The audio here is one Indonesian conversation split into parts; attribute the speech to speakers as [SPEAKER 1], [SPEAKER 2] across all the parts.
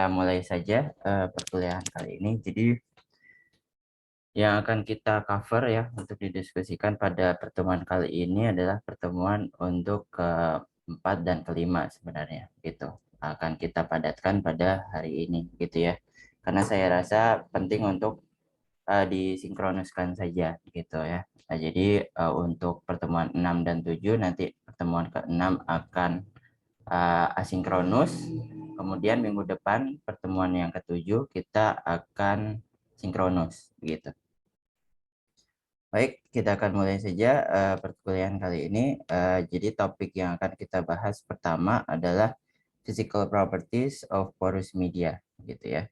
[SPEAKER 1] kita mulai saja perkuliahan kali ini. Jadi yang akan kita cover ya untuk didiskusikan pada pertemuan kali ini adalah pertemuan untuk keempat dan kelima sebenarnya gitu. Akan kita padatkan pada hari ini gitu ya. Karena saya rasa penting untuk disinkronuskan saja gitu ya. Nah, jadi untuk pertemuan 6 dan 7 nanti pertemuan ke-6 akan asinkronus. Kemudian minggu depan pertemuan yang ketujuh kita akan sinkronus gitu. Baik, kita akan mulai saja perkuliahan kali ini. Jadi topik yang akan kita bahas pertama adalah physical properties of porous media gitu ya.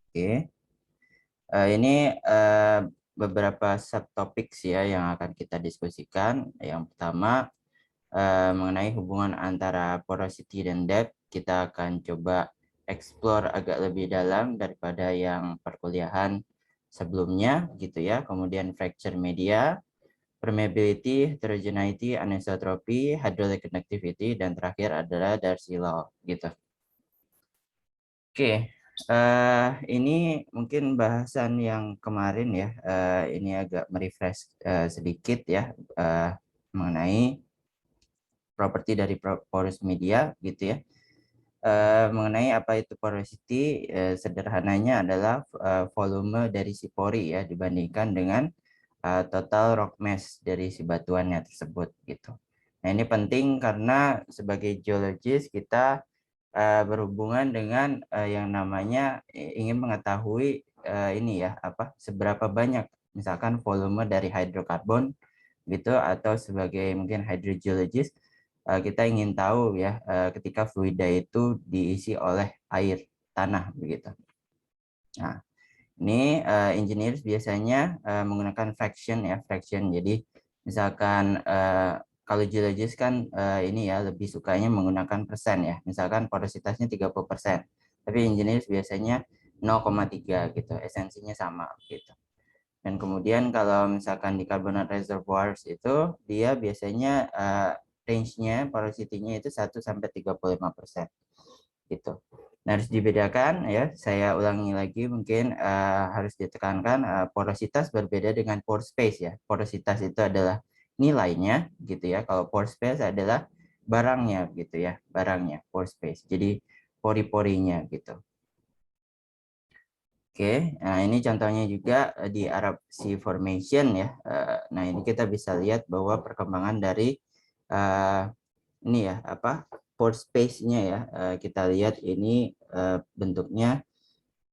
[SPEAKER 1] Oke. Ini beberapa subtopik sih ya yang akan kita diskusikan. Yang pertama mengenai hubungan antara porosity dan depth, kita akan coba explore agak lebih dalam daripada yang perkuliahan sebelumnya gitu ya. Kemudian fracture media, permeability, heterogeneity, anisotropy, hydraulic conductivity, dan terakhir adalah Darcy law gitu. Oke, ini mungkin bahasan yang kemarin ya, ini agak merefresh sedikit ya mengenai properti dari porous media gitu ya. Mengenai apa itu porosity, sederhananya adalah volume dari si pori ya dibandingkan dengan total rock mass dari si batuannya tersebut gitu. Nah ini penting karena sebagai geologis kita berhubungan dengan yang namanya ingin mengetahui ini ya apa seberapa banyak misalkan volume dari hidrokarbon gitu atau sebagai mungkin hydrogeologis kita ingin tahu ya ketika fluida itu diisi oleh air tanah begitu. Nah, ini engineers biasanya menggunakan fraction ya, fraction. Jadi misalkan kalau geologis kan ini ya lebih sukanya menggunakan persen ya. Misalkan porositasnya 30%. Tapi engineers biasanya 0,3 gitu, esensinya sama gitu. Dan kemudian kalau misalkan di carbonate reservoirs itu dia biasanya range-nya, porosity-nya itu 1 sampai 35% gitu. Nah, harus dibedakan ya. Saya ulangi lagi mungkin harus ditekankan porositas berbeda dengan pore space ya. Porositas itu adalah nilainya gitu ya. Kalau pore space adalah barangnya gitu ya, barangnya pore space. Jadi pori-porinya gitu. Oke, nah ini contohnya juga di Arab Sea Formation ya. Nah ini kita bisa lihat bahwa perkembangan dari ini ya apa pore space-nya ya. Kita lihat ini bentuknya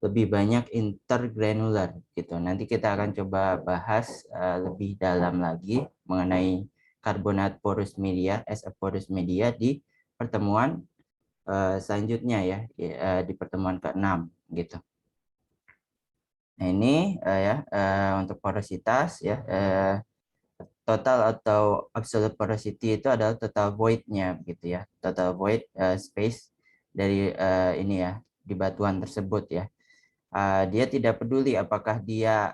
[SPEAKER 1] lebih banyak intergranular gitu. Nanti kita akan coba bahas lebih dalam lagi mengenai carbonate porous media as a porous media di pertemuan selanjutnya ya di pertemuan ke-6 gitu. Nah ini ya untuk porositas ya total atau absolute porosity itu adalah total void-nya gitu ya, total void space dari ini ya di batuan tersebut ya. Dia tidak peduli apakah dia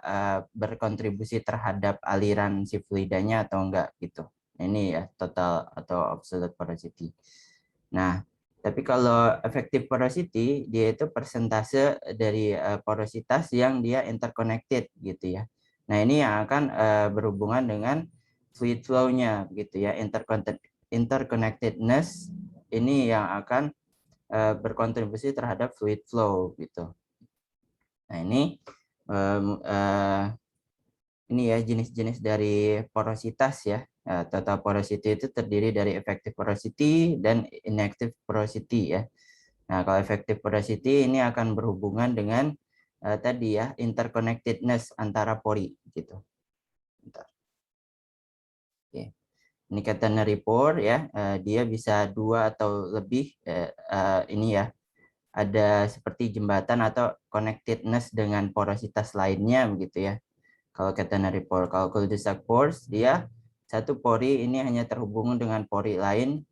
[SPEAKER 1] berkontribusi terhadap aliran si fluidanya atau enggak gitu. Ini ya total atau absolute porosity. Nah, tapi kalau effective porosity dia itu persentase dari porositas yang dia interconnected gitu ya. Nah, ini yang akan berhubungan dengan fluid flow-nya gitu ya. Interconnectedness ini yang akan berkontribusi terhadap fluid flow gitu. Nah, ini ya jenis-jenis dari porositas ya. Total porosity itu terdiri dari effective porosity dan inactive porosity ya. Nah, kalau effective porosity ini akan berhubungan dengan tadi ya interconnectedness antara pori gitu. Bentar. Oke. Ini catenary pore ya, dia bisa dua atau lebih ini ya. Ada seperti jembatan atau connectedness dengan porositas lainnya begitu ya. Kalau catenary pore, kalau cul-de-sac pores dia satu pori ini hanya terhubung dengan pori lain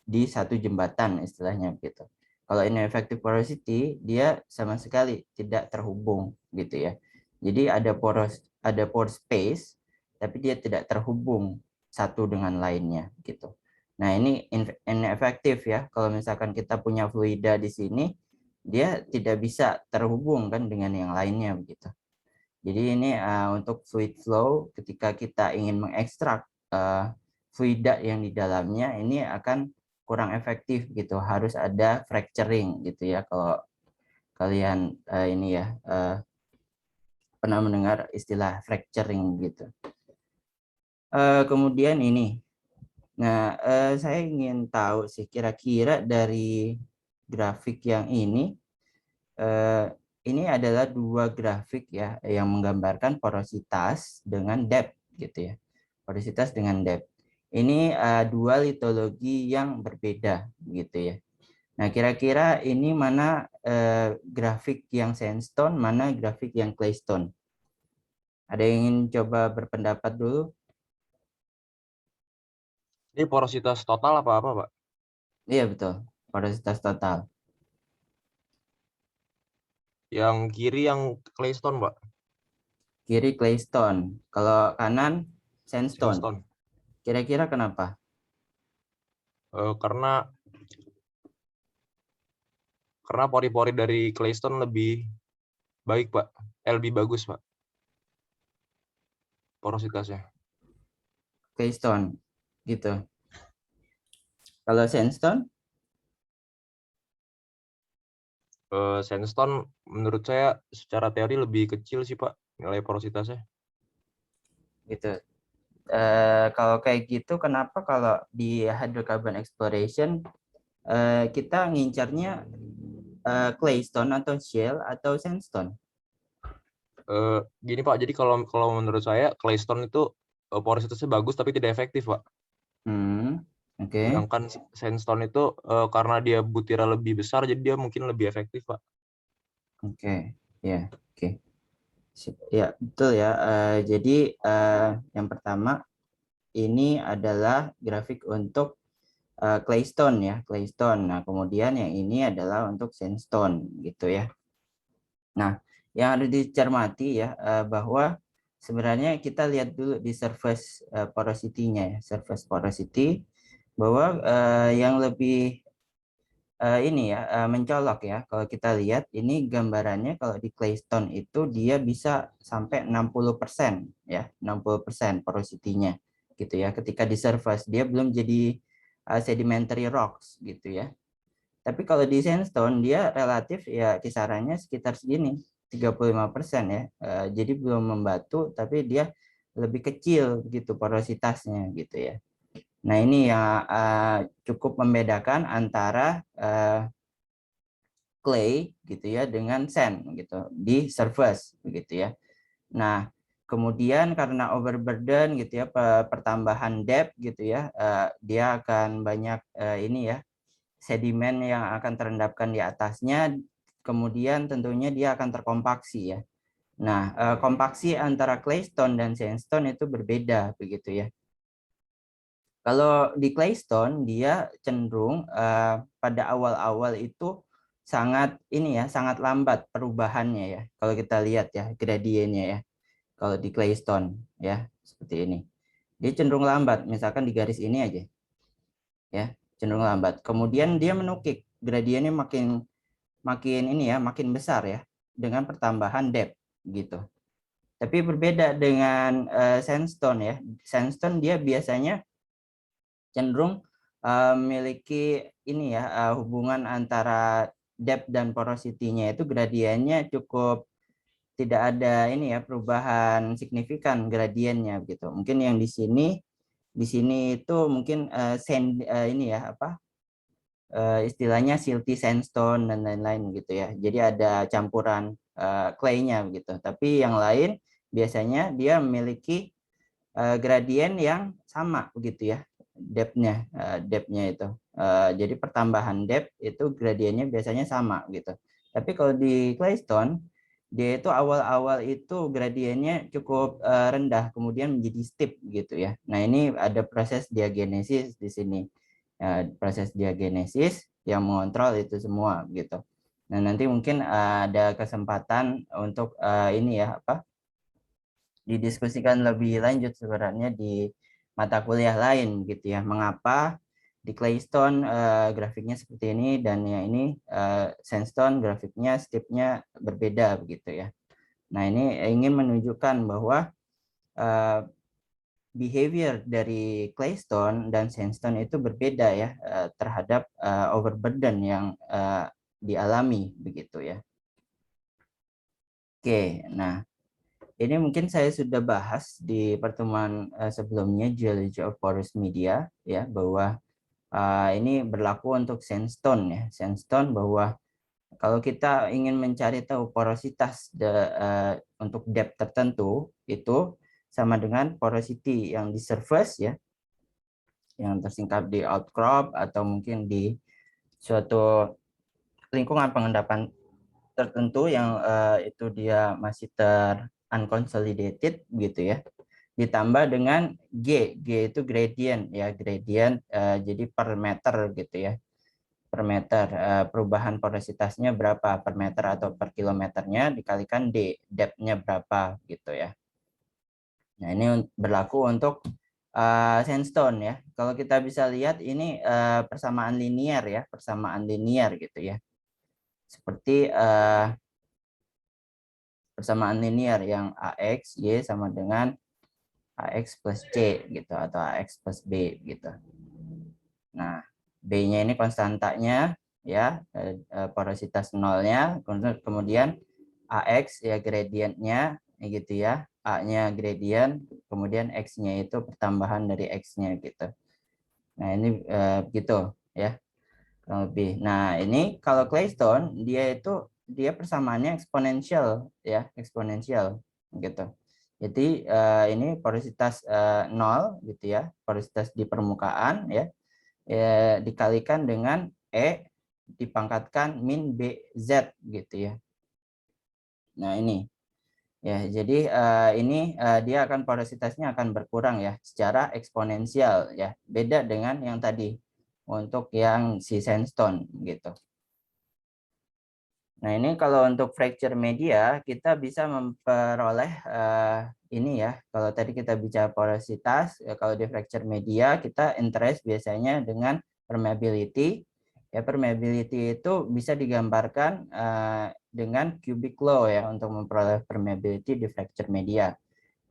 [SPEAKER 1] di satu jembatan istilahnya gitu. Kalau ineffective porosity dia sama sekali tidak terhubung gitu ya. Jadi ada pore space tapi dia tidak terhubung satu dengan lainnya gitu. Nah, ini inefektif ya. Kalau misalkan kita punya fluida di sini, dia tidak bisa terhubung kan dengan yang lainnya begitu. Jadi ini untuk fluid flow, ketika kita ingin mengekstrak fluida yang di dalamnya, ini akan kurang efektif gitu. Harus ada fracturing gitu ya. Kalau kalian ini ya pernah mendengar istilah fracturing gitu. Kemudian ini. Nah, saya ingin tahu sih kira-kira dari grafik yang ini adalah dua grafik ya yang menggambarkan porositas dengan depth gitu ya. Porositas dengan depth. Ini dua litologi yang berbeda gitu ya. Nah, kira-kira ini mana grafik yang sandstone, mana grafik yang claystone? Ada yang ingin coba berpendapat dulu?
[SPEAKER 2] Ini porositas total apa-apa, Pak?
[SPEAKER 1] Iya betul, porositas total.
[SPEAKER 2] Yang kiri yang claystone, Pak.
[SPEAKER 1] Kiri claystone, kalau kanan sandstone.
[SPEAKER 2] Sandstone.
[SPEAKER 1] Kira-kira kenapa?
[SPEAKER 2] Karena pori-pori dari claystone lebih baik, Pak. Lebih bagus, Pak, porositasnya.
[SPEAKER 1] Claystone, gitu. Kalau sandstone?
[SPEAKER 2] Sandstone menurut saya secara teori lebih kecil sih, Pak, nilai porositasnya.
[SPEAKER 1] Gitu. Kalau kayak gitu, kenapa kalau di hydrocarbon exploration kita ngincarnya claystone atau shale atau sandstone?
[SPEAKER 2] Gini, Pak, jadi kalau menurut saya claystone itu porositasnya bagus tapi tidak efektif, Pak.
[SPEAKER 1] Oke.
[SPEAKER 2] Sedangkan sandstone itu karena dia butiran lebih besar jadi dia mungkin lebih efektif, Pak.
[SPEAKER 1] Oke, ya, oke. Ya, betul ya. Jadi yang pertama ini adalah grafik untuk claystone ya, claystone. Nah, kemudian yang ini adalah untuk sandstone gitu ya. Nah, yang harus dicermati ya bahwa sebenarnya kita lihat dulu di surface porosity-nya ya, surface porosity bahwa yang lebih ini ya mencolok ya. Kalau kita lihat ini gambarannya kalau di claystone itu dia bisa sampai 60% ya, 60% porosity-nya gitu ya. Ketika di surface dia belum jadi sedimentary rocks gitu ya. Tapi kalau di sandstone dia relatif ya kisarannya sekitar segini, 35% ya. Jadi belum membatu tapi dia lebih kecil gitu porositasnya gitu ya. Nah, ini yang cukup membedakan antara clay gitu ya dengan sand gitu di surface begitu ya. Nah, kemudian karena overburden gitu ya pertambahan depth gitu ya, dia akan banyak ini ya sedimen yang akan terendapkan di atasnya, kemudian tentunya dia akan terkompaksi ya. Nah, kompaksi antara claystone dan sandstone itu berbeda begitu ya. Kalau di claystone dia cenderung pada awal-awal itu sangat ini ya, sangat lambat perubahannya ya. Kalau kita lihat ya gradiennya ya. Kalau di claystone ya seperti ini. Dia cenderung lambat, misalkan di garis ini aja ya, cenderung lambat. Kemudian dia menukik, gradiennya makin makin ini ya, makin besar ya dengan pertambahan depth gitu. Tapi berbeda dengan sandstone ya. Sandstone dia biasanya cenderung memiliki ini ya hubungan antara depth dan porosity-nya itu gradiennya cukup tidak ada ini ya perubahan signifikan gradiennya gitu. Mungkin yang di sini itu mungkin ini ya apa istilahnya silty sandstone dan lain-lain gitu ya. Jadi ada campuran clay-nya gitu. Tapi yang lain biasanya dia memiliki gradien yang sama begitu ya depth-nya itu. Jadi pertambahan depth itu gradiennya biasanya sama gitu. Tapi kalau di claystone dia itu awal-awal itu gradiennya cukup rendah kemudian menjadi steep gitu ya. Nah, ini ada proses diagenesis di sini. Proses diagenesis yang mengontrol itu semua gitu. Nah, nanti mungkin ada kesempatan untuk ini ya apa didiskusikan lebih lanjut sebenarnya di mata kuliah lain gitu ya. Mengapa Di claystone grafiknya seperti ini, dan yang ini sandstone grafiknya stepnya berbeda begitu ya. Nah, ini ingin menunjukkan bahwa behavior dari claystone dan sandstone itu berbeda ya terhadap overburden yang dialami begitu ya. Oke, nah ini mungkin saya sudah bahas di pertemuan sebelumnya, Geology of Porous Media ya, bahwa ini berlaku untuk sandstone ya. Sandstone bahwa kalau kita ingin mencari tahu porositas untuk depth tertentu, itu sama dengan porosity yang di surface ya, yang tersingkap di outcrop atau mungkin di suatu lingkungan pengendapan tertentu yang itu dia masih unconsolidated gitu ya, ditambah dengan G itu gradient ya, gradient jadi per meter gitu ya, per meter perubahan porositasnya berapa per meter atau per kilometernya dikalikan D, depth-nya berapa gitu ya. Nah, ini berlaku untuk sandstone ya. Kalau kita bisa lihat ini persamaan linear ya, persamaan linear gitu ya. Seperti persamaan linear yang AX Y sama dengan AX plus C gitu, atau AX plus B gitu. Nah, B-nya ini konstantanya ya, porositas nolnya, kemudian AX ya gradientnya gitu ya, A-nya gradient, kemudian X-nya itu pertambahan dari X-nya gitu. Nah, ini gitu ya, kurang lebih. Nah, ini kalau claystone dia persamaannya eksponensial ya, eksponensial gitu. Jadi ini porositas 0 gitu ya, porositas di permukaan ya, dikalikan dengan E dipangkatkan min BZ gitu ya. Nah, ini ya, jadi ini dia akan porositasnya akan berkurang ya secara eksponensial ya. Beda dengan yang tadi untuk yang si sandstone gitu. Nah, ini kalau untuk fracture media kita bisa memperoleh ini ya. Kalau tadi kita bicara porositas, ya, kalau di fracture media kita interest biasanya dengan permeability. Ya, permeability itu bisa digambarkan dengan cubic law ya untuk memperoleh permeability di fracture media.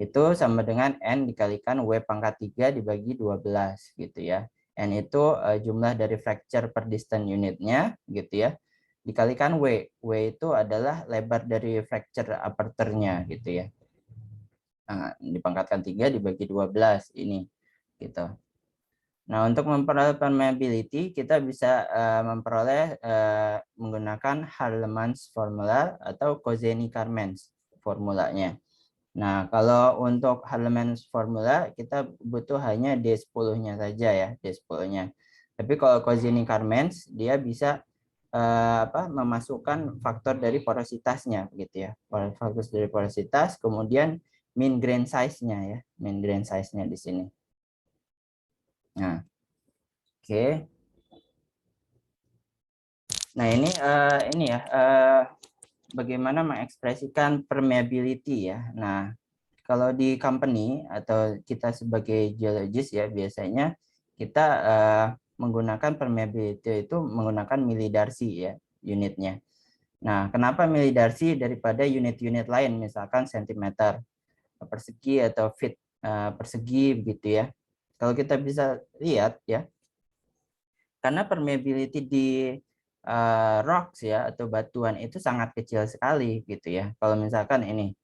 [SPEAKER 1] Itu sama dengan N dikalikan W pangkat 3 dibagi 12 gitu ya. N itu jumlah dari fracture per distance unitnya gitu ya, dikalikan W. W itu adalah lebar dari fracture aperture-nya gitu ya. Nah, dipangkatkan 3 dibagi 12 ini gitu. Nah, untuk memperoleh permeability kita bisa memperoleh menggunakan Harlemans formula atau Kozeny-Karmens formulanya. Nah, kalau untuk Harlemans formula kita butuh hanya D10-nya saja ya, D10-nya. Tapi kalau Kozeny-Karmens dia bisa memasukkan faktor dari porositasnya gitu ya. Faktor dari porositas, kemudian mean grain size-nya ya, mean grain size-nya di sini. Nah, oke. Nah, ini ya bagaimana mengekspresikan permeability ya. Nah, kalau di company atau kita sebagai geologist ya, biasanya kita menggunakan permeability itu menggunakan milidarcy ya unitnya. Nah, kenapa milidarcy daripada unit-unit lain, misalkan sentimeter persegi atau feet persegi begitu ya. Kalau kita bisa lihat ya, karena permeability di rocks ya atau batuan itu sangat kecil sekali gitu ya. Kalau misalkan ini,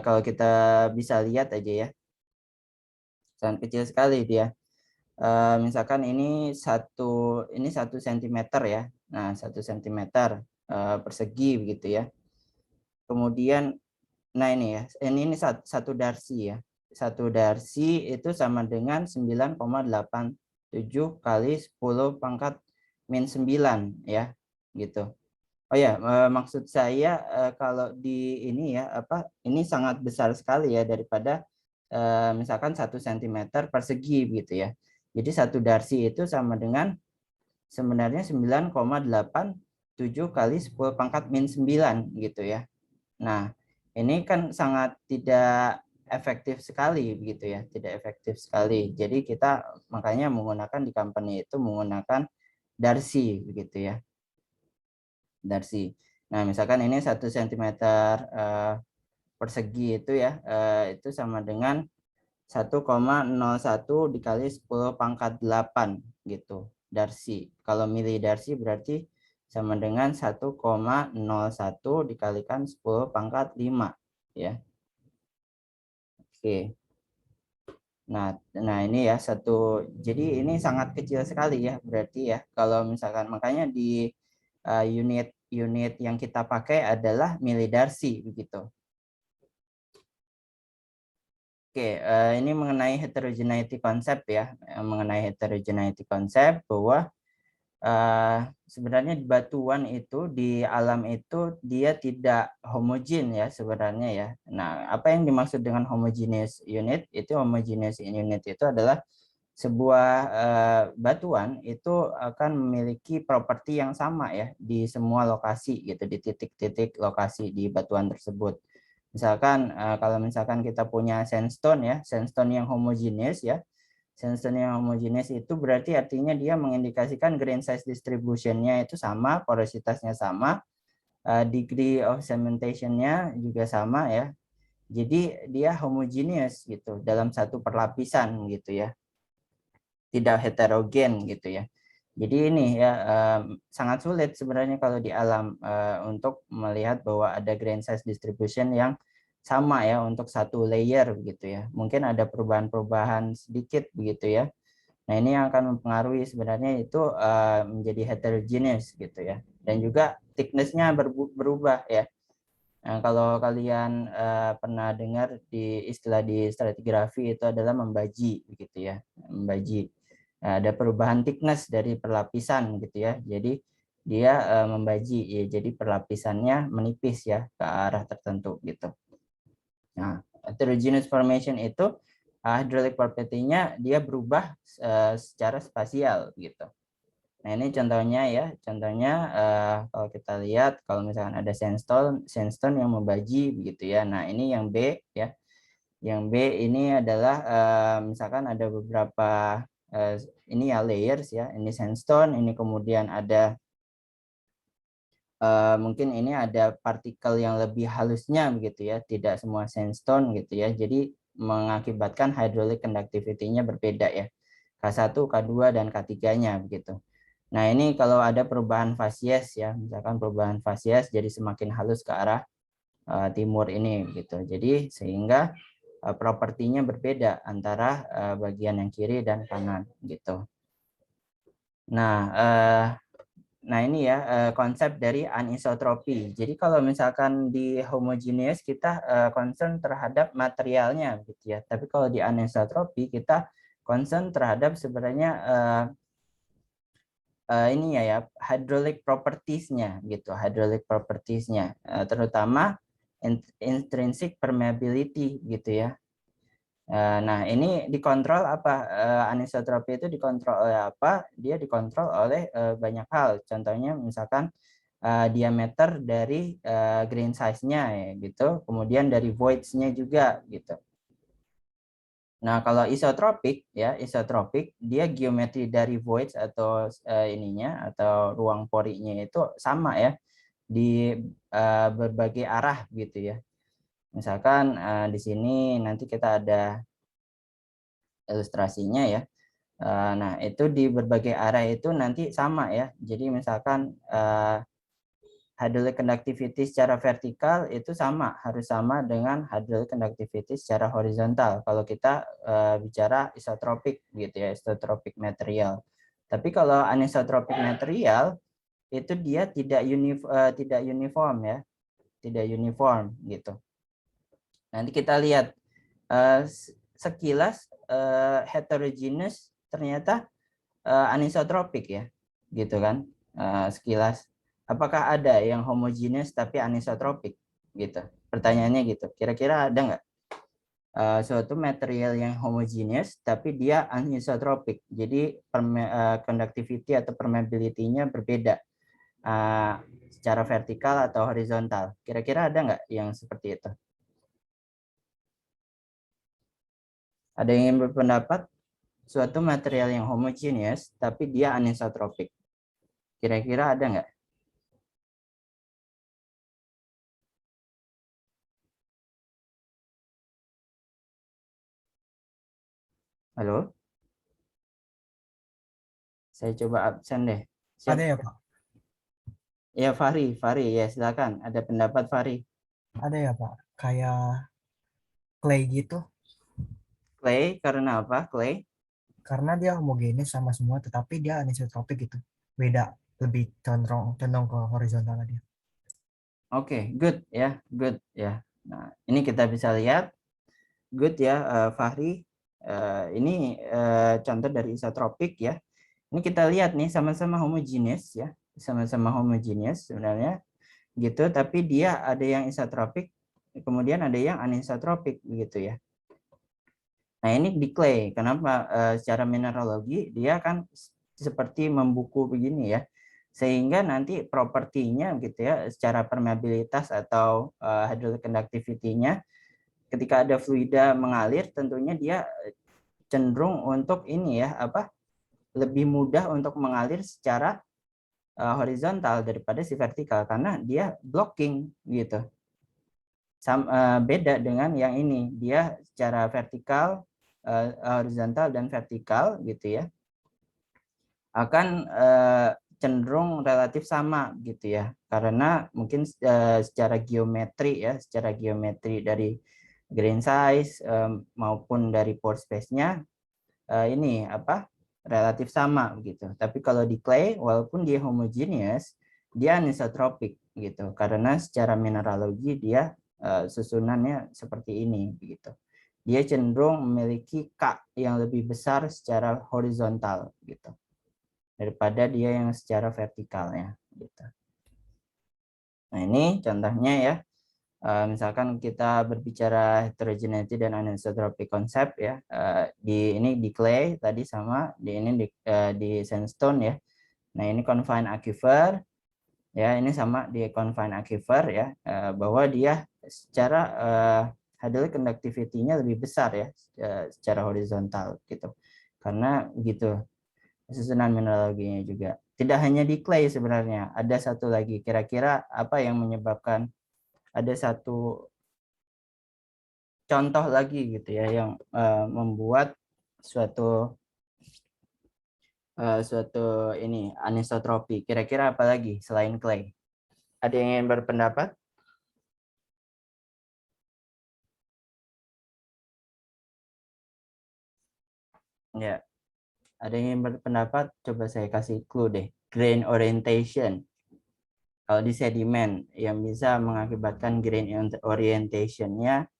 [SPEAKER 1] kalau kita bisa lihat aja ya, sangat kecil sekali dia. Misalkan ini satu sentimeter ya. Nah, 1 sentimeter persegi begitu ya. Kemudian, nah ini ya, ini satu darcy ya. Satu darcy itu sama dengan 9,87 kali 10 pangkat min 9 ya, gitu. Oh ya, maksud saya kalau di ini ya, ini sangat besar sekali ya daripada misalkan 1 sentimeter persegi gitu ya. Jadi satu darcy itu sama dengan sebenarnya 9,87 kali 10 pangkat min 9 gitu ya. Nah, ini kan sangat tidak efektif sekali begitu ya, tidak efektif sekali. Jadi kita makanya menggunakan di company itu menggunakan Darcy begitu ya, Darcy. Nah misalkan ini 1 cm persegi itu ya, itu sama dengan 1,01 dikali 10⁸ gitu Darcy. Kalau mili Darcy berarti sama dengan 1,01 dikalikan 10⁵ ya. Oke. Nah ini ya jadi ini sangat kecil sekali ya berarti ya. Kalau misalkan makanya di unit yang kita pakai adalah milidarsi begitu. Oke, ini mengenai heterogeneity konsep ya, mengenai heterogeneity konsep bahwa sebenarnya di batuan itu di alam itu dia tidak homogen ya sebenarnya ya. Nah, apa yang dimaksud dengan homogeneous unit? Itu homogeneous unit itu adalah sebuah batuan itu akan memiliki properti yang sama ya di semua lokasi gitu, di titik-titik lokasi di batuan tersebut. Misalkan kalau misalkan kita punya sandstone ya, sandstone yang homogeneous ya. Sandstone yang homogeneous itu berarti artinya dia mengindikasikan grain size distribution-nya itu sama, porositasnya sama, degree of cementation-nya juga sama ya. Jadi dia homogeneous gitu dalam satu perlapisan gitu ya. Tidak heterogen gitu ya. Jadi ini ya sangat sulit sebenarnya kalau di alam untuk melihat bahwa ada grain size distribution yang sama ya untuk satu layer begitu ya. Mungkin ada perubahan-perubahan sedikit begitu ya. Nah ini yang akan mempengaruhi sebenarnya itu menjadi heterogeneous gitu ya. Dan juga thickness-nya berubah ya. Nah, kalau kalian pernah dengar di istilah di stratigrafi itu adalah membaji begitu ya, membaji. Nah, ada perubahan thickness dari perlapisan gitu ya. Jadi dia membaji ya, jadi perlapisannya menipis ya ke arah tertentu gitu. Nah, heterogeneous formation itu hydraulic property-nya dia berubah secara spasial gitu. Nah ini contohnya ya, contohnya kalau kita lihat kalau misalkan ada sandstone yang membaji begitu ya. Nah ini yang B ya, yang B ini adalah misalkan ada beberapa ini ya layers ya, ini sandstone, ini kemudian ada mungkin ini ada partikel yang lebih halusnya begitu ya, tidak semua sandstone gitu ya. Jadi mengakibatkan hydraulic conductivity-nya berbeda ya, K1, K2 dan K3-nya begitu. Nah, ini kalau ada perubahan fasies ya, misalkan perubahan fasies jadi semakin halus ke arah timur ini gitu. Jadi sehingga propertinya berbeda antara bagian yang kiri dan kanan gitu. Nah ini ya konsep dari anisotropi. Jadi kalau misalkan di homogeneous kita concern terhadap materialnya gitu ya. Tapi kalau di anisotropi kita concern terhadap sebenarnya ini ya hydraulic properties-nya gitu, hydraulic properties-nya terutama intrinsic permeability gitu ya. Nah, ini dikontrol apa? Anisotropi itu dikontrol oleh apa? Dia dikontrol oleh banyak hal. Contohnya misalkan diameter dari grain size-nya ya gitu, kemudian dari voids-nya juga gitu. Nah, kalau isotropik ya, isotropik dia geometri dari voids atau ininya atau ruang porinya itu sama ya di berbagai arah gitu ya. Misalkan di sini nanti kita ada ilustrasinya ya. Nah, itu di berbagai arah itu nanti sama ya. Jadi misalkan hydraulic conductivity secara vertikal itu sama, harus sama dengan hydraulic conductivity secara horizontal kalau kita bicara isotropik gitu ya, isotropik material. Tapi kalau anisotropik material itu dia tidak uniform ya, tidak uniform gitu. Nanti kita lihat sekilas heterogeneous ternyata anisotropik ya, gitu kan, sekilas. Apakah ada yang homogeneous tapi anisotropik gitu? Pertanyaannya gitu. Kira-kira ada nggak suatu material yang homogeneous tapi dia anisotropik? Jadi conductivity atau permeability-nya berbeda secara vertikal atau horizontal. Kira-kira ada nggak yang seperti itu? Ada yang ingin berpendapat suatu material yang homogeneous tapi dia anisotropik. Kira-kira ada nggak? Halo? Saya coba absen deh. Siap.
[SPEAKER 3] Ada ya Pak?
[SPEAKER 1] Ya, Fahri, ya silakan. Ada pendapat Fahri.
[SPEAKER 3] Ada ya Pak? Kayak clay gitu.
[SPEAKER 1] Clay, karena apa? Clay?
[SPEAKER 3] Karena dia homogenis sama semua, tetapi dia anisotropik gitu. Beda, lebih condong ke horizontal dia.
[SPEAKER 1] Oke, good ya, good ya. Nah, ini kita bisa lihat, good ya, Fahri. Ini contoh dari isotropik ya. Ini kita lihat nih sama-sama homogeneous ya, sama-sama homogeneous sebenarnya gitu. Tapi dia ada yang isotropik, kemudian ada yang anisotropik gitu ya. Nah ini di clay, kenapa? Secara mineralogi dia kan seperti membuku begini ya, sehingga nanti propertinya gitu ya, secara permeabilitas atau hydraulic conductivity-nya, ketika ada fluida mengalir, tentunya dia cenderung untuk ini ya, lebih mudah untuk mengalir secara horizontal daripada si vertikal karena dia blocking gitu. Beda dengan yang ini, dia secara vertikal, horizontal dan vertikal gitu ya, akan cenderung relatif sama gitu ya, karena mungkin secara geometri dari grain size maupun dari pore space-nya ini relatif sama gitu. Tapi kalau di clay walaupun dia homogeneous, dia anisotropik gitu karena secara mineralogi dia susunannya seperti ini gitu. Dia cenderung memiliki K yang lebih besar secara horizontal gitu daripada dia yang secara vertikalnya gitu. Nah, ini contohnya ya. Misalkan kita berbicara heterogeneity dan anisotropy konsep ya, ini di clay tadi sama di sandstone ya. Nah ini confined aquifer ya, ini sama di confined aquifer ya, bahwa dia secara hydraulic conductivity-nya lebih besar ya secara horizontal gitu, karena gitu susunan mineraloginya juga. Tidak hanya di clay sebenarnya, ada satu lagi, kira-kira apa yang menyebabkan ada satu contoh lagi gitu ya yang membuat suatu ini anisotropi. Kira-kira apa lagi selain clay? Ada yang ingin berpendapat? Ya, ada yang ingin berpendapat? Coba saya kasih clue deh. Grain orientation. Kalau di sedimen yang bisa mengakibatkan grain orientation-nya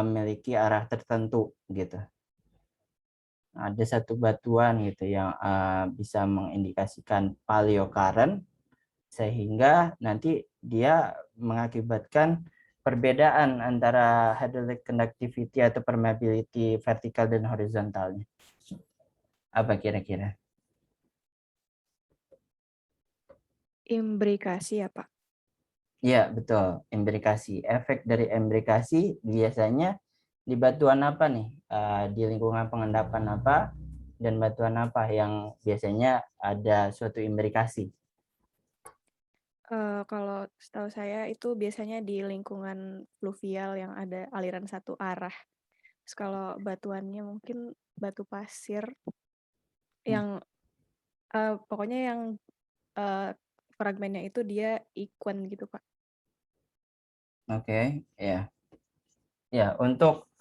[SPEAKER 1] memiliki arah tertentu gitu. Ada satu batuan gitu yang bisa mengindikasikan paleocurrent sehingga nanti dia mengakibatkan perbedaan antara hydraulic conductivity atau permeability vertikal dan horizontalnya. Apa kira-kira?
[SPEAKER 4] Imbrikasi ya Pak?
[SPEAKER 1] Ya, betul. Imbrikasi. Efek dari imbrikasi biasanya di batuan apa nih? Di lingkungan pengendapan apa dan batuan apa yang biasanya ada suatu imbrikasi?
[SPEAKER 4] Kalau setahu saya itu biasanya di lingkungan fluvial yang ada aliran satu arah. Terus kalau batuannya mungkin batu pasir yang pokoknya yang fragmennya itu dia equine gitu Pak.
[SPEAKER 1] Oke, ya. Ya, untuk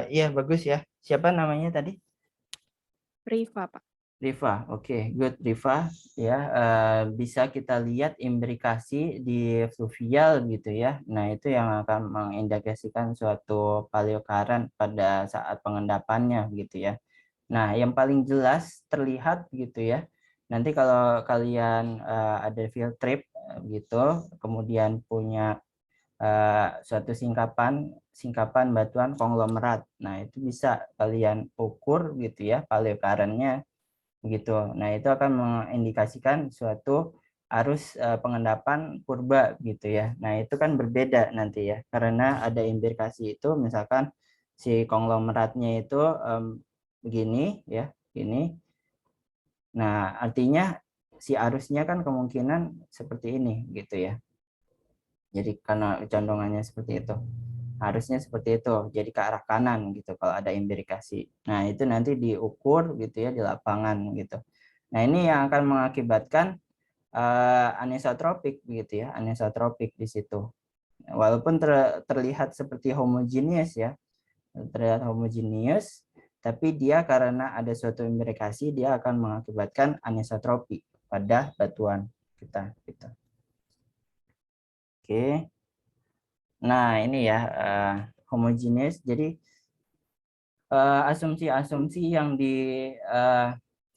[SPEAKER 1] ya bagus ya. Siapa namanya tadi?
[SPEAKER 4] Riva Pak.
[SPEAKER 1] Riva, oke, good Riva ya, bisa kita lihat imbrikasi di fluvial gitu ya. Nah itu yang akan mengindikasikan suatu paleocurrent pada saat pengendapannya gitu ya. Nah yang paling jelas terlihat gitu ya. Nanti kalau kalian ada field trip gitu, kemudian punya suatu singkapan batuan konglomerat. Nah itu bisa kalian ukur gitu ya paleocurrent-nya gitu. Nah, itu akan mengindikasikan suatu arus pengendapan purba gitu ya. Nah, itu kan berbeda nanti ya. Karena ada implikasi itu misalkan si konglomeratnya itu begini ya, ini. Nah, artinya si arusnya kan kemungkinan seperti ini gitu ya. Jadi karena condongannya seperti itu, harusnya seperti itu, jadi ke arah kanan gitu kalau ada implikasi. Nah, itu nanti diukur gitu ya di lapangan gitu. Nah, ini yang akan mengakibatkan anisotropik gitu ya, anisotropik di situ. Walaupun terlihat seperti homogeneous ya, terlihat homogeneous, tapi dia karena ada suatu implikasi dia akan mengakibatkan anisotropi pada batuan kita gitu. Oke. Nah, ini ya homogeneous. Jadi asumsi-asumsi yang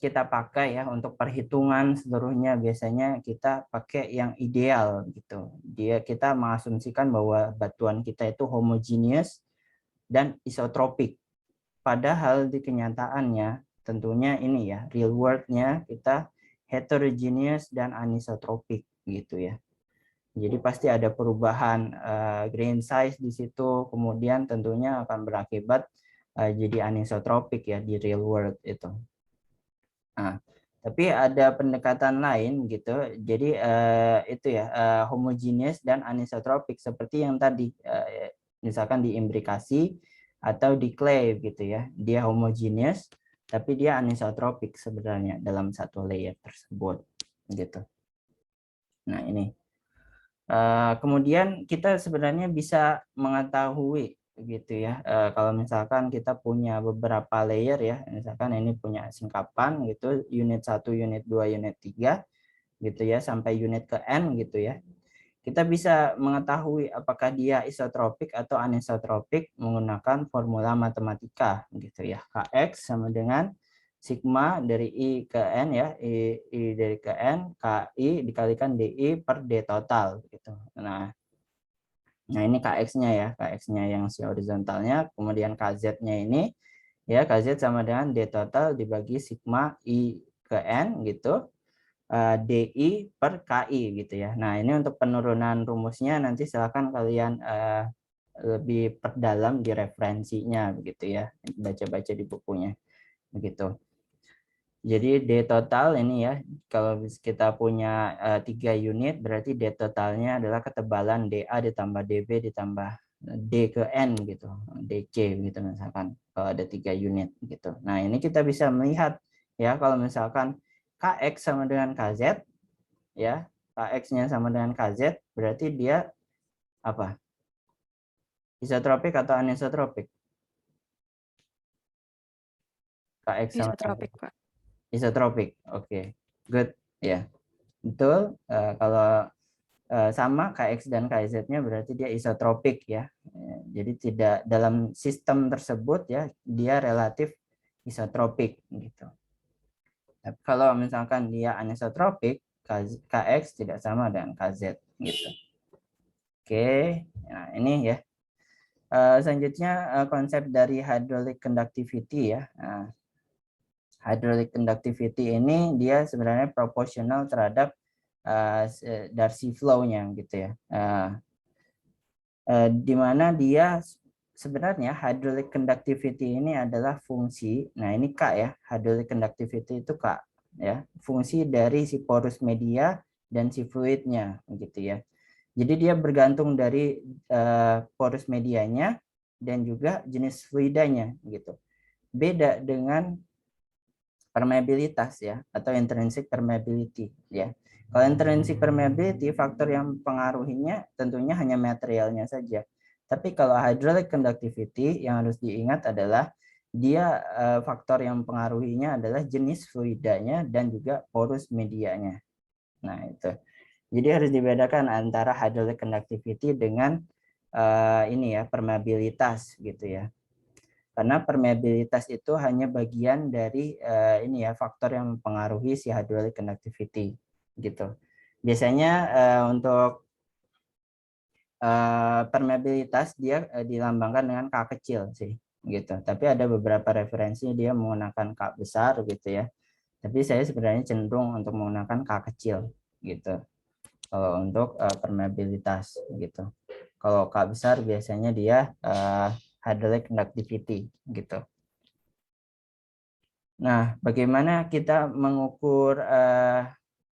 [SPEAKER 1] kita pakai ya untuk perhitungan seluruhnya biasanya kita pakai yang ideal gitu. Kita mengasumsikan bahwa batuan kita itu homogeneous dan isotropik. Padahal di kenyataannya tentunya ini ya real world-nya kita heterogeneous dan anisotropik gitu ya. Jadi pasti ada perubahan grain size di situ, kemudian tentunya akan berakibat jadi anisotropik ya di real world itu. Nah, tapi ada pendekatan lain gitu. Jadi itu ya homogeneous dan anisotropik seperti yang tadi misalkan di imbrikasi atau di clay gitu ya. Dia homogeneous tapi dia anisotropik sebenarnya dalam satu layer tersebut gitu. Nah, ini. Kemudian kita sebenarnya bisa mengetahui gitu ya kalau misalkan kita punya beberapa layer ya, misalkan ini punya singkapan gitu unit 1, unit 2, unit 3 gitu ya sampai unit ke N gitu ya. Kita bisa mengetahui apakah dia isotropik atau anisotropik menggunakan formula matematika gitu ya. Kx sama dengan sigma dari I ke N ya, I dari ke N, KI dikalikan DI per D total gitu. Nah ini Kx-nya ya, Kx-nya yang si horizontalnya, kemudian Kz-nya ini ya Kz sama dengan D total dibagi sigma I ke N gitu. DI per KI gitu ya. Nah, ini untuk penurunan rumusnya nanti silakan kalian lebih perdalam di referensinya begitu ya. Baca-baca di bukunya begitu. Jadi D total ini ya, kalau kita punya 3 unit berarti D totalnya adalah ketebalan DA ditambah DB ditambah D ke N gitu, DC gitu misalkan kalau ada 3 unit gitu. Nah, ini kita bisa melihat ya kalau misalkan KX sama dengan KZ ya, KX-nya sama dengan KZ berarti dia apa? Isotropik atau anisotropik? KX sama
[SPEAKER 4] Isotropik, Pak.
[SPEAKER 1] isotropik. Oke. Good ya. Betul. Kalau sama KX dan KZ-nya berarti dia isotropik ya. Jadi tidak dalam sistem tersebut ya dia relatif isotropik gitu. Tapi kalau misalkan dia anisotropik, KX tidak sama dengan KZ gitu. Oke, nah ini ya. Selanjutnya konsep dari hydraulic conductivity ya. Nah, hydraulic conductivity ini dia sebenarnya proporsional terhadap Darcy flow-nya gitu ya. Di mana dia sebenarnya hydraulic conductivity ini adalah fungsi. Nah, ini K ya. Hydraulic conductivity itu K ya. Fungsi dari si porous media dan si fluidnya gitu ya. Jadi dia bergantung dari porous medianya dan juga jenis fluidanya gitu. Beda dengan permeabilitas ya atau intrinsic permeability ya. Kalau intrinsic permeability faktor yang pengaruhinya tentunya hanya materialnya saja. Tapi kalau hydraulic conductivity yang harus diingat adalah dia faktor yang pengaruhinya adalah jenis fluidanya dan juga porous medianya. Nah, itu. Jadi harus dibedakan antara hydraulic conductivity dengan ini ya permeabilitas gitu ya. Karena permeabilitas itu hanya bagian dari ini ya faktor yang mempengaruhi si hydraulic conductivity gitu. Biasanya untuk permeabilitas dia dilambangkan dengan K kecil sih gitu. Tapi ada beberapa referensi dia menggunakan K besar gitu ya. Tapi saya sebenarnya cenderung untuk menggunakan K kecil gitu. Kalau untuk permeabilitas gitu. Kalau K besar biasanya dia hydraulic conductivity gitu. Nah, bagaimana kita mengukur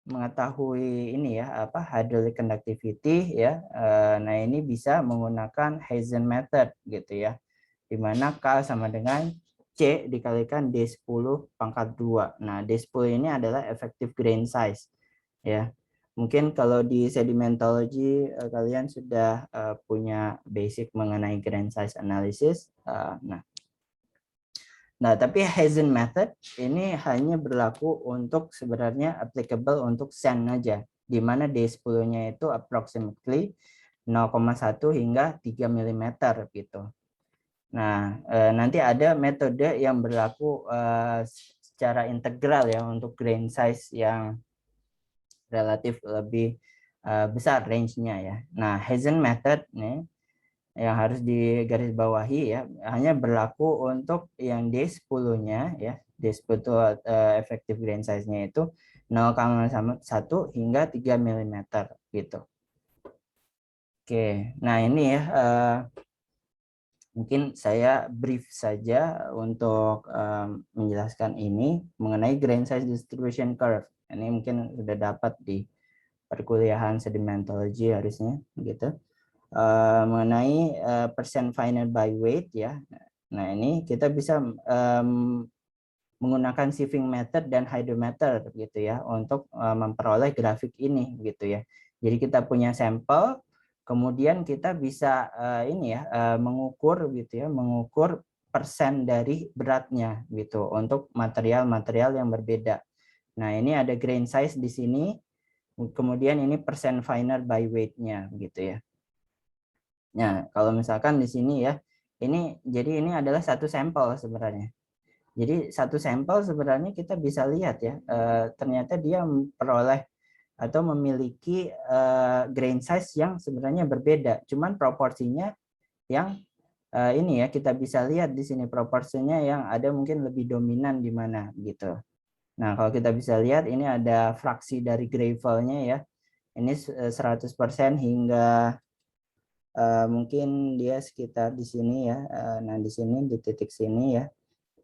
[SPEAKER 1] mengetahui ini ya apa hydraulic conductivity ya? Nah, ini bisa menggunakan Hazen method gitu ya, di mana K sama dengan C dikalikan D10 pangkat 2. Nah, D10 ini adalah effective grain size ya. Mungkin kalau di sedimentology kalian sudah punya basic mengenai grain size analysis. Nah, tapi Hazen method ini hanya berlaku untuk sebenarnya applicable untuk sand aja, di mana D10-nya itu approximately 0,1 hingga 3 mm gitu. Nah, nanti ada metode yang berlaku secara integral ya untuk grain size yang relatif lebih besar range-nya ya. Nah, Hazen method nih yang harus digarisbawahi ya, hanya berlaku untuk yang D10-nya ya. D10 itu effective grain size-nya itu 0,1 hingga 3 mm gitu. Oke, nah ini ya mungkin saya brief saja untuk menjelaskan ini mengenai grain size distribution curve. Ini mungkin sudah dapat di perkuliahan sedimentology harusnya gitu. Mengenai percent final by weight ya. Nah, ini kita bisa menggunakan sieving method dan hydrometer gitu ya untuk memperoleh grafik ini gitu ya. Jadi kita punya sampel, kemudian kita bisa ini ya mengukur gitu ya, mengukur persen dari beratnya gitu untuk material-material yang berbeda. Nah, ini ada grain size di sini, kemudian ini percent final by weight-nya gitu ya. Nah, kalau misalkan di sini ya, jadi ini adalah satu sampel sebenarnya. Jadi satu sampel sebenarnya kita bisa lihat ya, ternyata dia memperoleh atau memiliki grain size yang sebenarnya berbeda. Cuman proporsinya yang ini ya kita bisa lihat di sini proporsinya yang ada mungkin lebih dominan di mana gitu. Nah, kalau kita bisa lihat ini ada fraksi dari gravelnya ya. Ini 100% hingga mungkin dia sekitar di sini ya. Nah, di sini di titik sini ya.